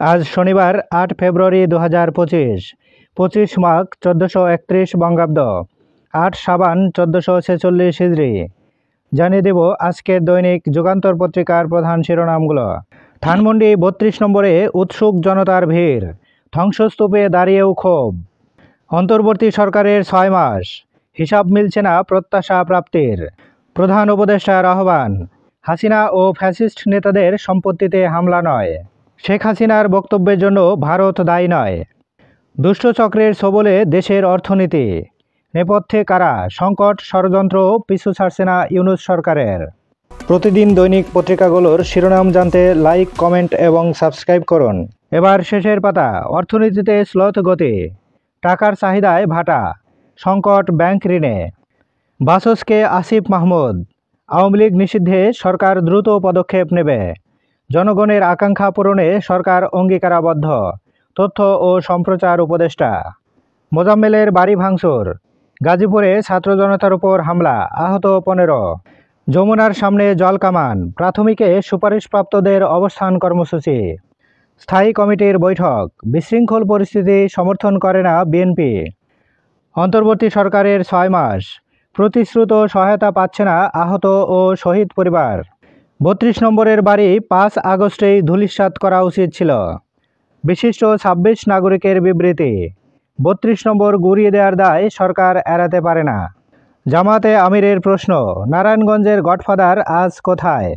আজ শনিবার ৮ ফেব্রুয়ারি ২০২৫, ২৫ মাঘ ১৪৩১ বঙ্গাব্দ, ৮ সাবান ১৪৪৬ হিজরি। জানিয়ে দেব আজকের দৈনিক যুগান্তর পত্রিকার প্রধান শিরোনামগুলো। ধানমন্ডি ৩২ নম্বরে উৎসুক জনতার ভিড়, ধ্বংসস্তূপে দাঁড়িয়েও ক্ষোভ। অন্তর্বর্তী সরকারের ৬ মাস, হিসাব মিলছে না প্রত্যাশা প্রাপ্তির। প্রধান উপদেষ্টার আহ্বান, হাসিনা ও ফ্যাসিস্ট নেতাদের সম্পত্তিতে হামলা নয়। শেখ হাসিনার বক্তব্যের জন্য ভারত দায়ী নয়। দুষ্ট চক্রের ছবলে দেশের অর্থনীতি, নেপথ্যে কারা, সংকট ষড়যন্ত্র পিছু ছাড়ছে না ইউনূস সরকারের। প্রতিদিন দৈনিক পত্রিকাগুলোর শিরোনাম জানতে লাইক, কমেন্ট এবং সাবস্ক্রাইব করুন। এবার শেষের পাতা। অর্থনীতিতে স্লথ গতি, টাকার চাহিদায় ভাটা, সংকট ব্যাংক ঋণে। বাসসকে আসিফ মাহমুদ, আওয়ামী লীগ নিষিদ্ধে সরকার দ্রুত পদক্ষেপ নেবে। জনগণের আকাঙ্ক্ষা পূরণে সরকার অঙ্গীকারাবদ্ধ। তথ্য ও সম্প্রচার উপদেষ্টা। মোজাম্মেলের বাড়ি ভাঙচুর, গাজীপুরে ছাত্র জনতার উপর হামলা, আহত ১৫। যমুনার সামনে জলকামান, প্রাথমিকে সুপারিশপ্রাপ্তদের অবস্থান কর্মসূচি। স্থায়ী কমিটির বৈঠক, বিশৃঙ্খল পরিস্থিতি সমর্থন করে না বিএনপি। অন্তর্বর্তী সরকারের ৬ মাস, প্রতিশ্রুত সহায়তা পাচ্ছে না আহত ও শহীদ পরিবার। ৩২ নম্বরের বাড়ি ৫ আগস্টেই ধূলিসাৎ করা উচিত ছিল। বিশিষ্ট ২৬ নাগরিকের বিবৃতি। ৩২ নম্বর গুড়িয়ে দেওয়ার দায় সরকার এড়াতে পারে না। জামাতে আমিরের প্রশ্ন, নারায়ণগঞ্জের গডফাদার আজ কোথায়?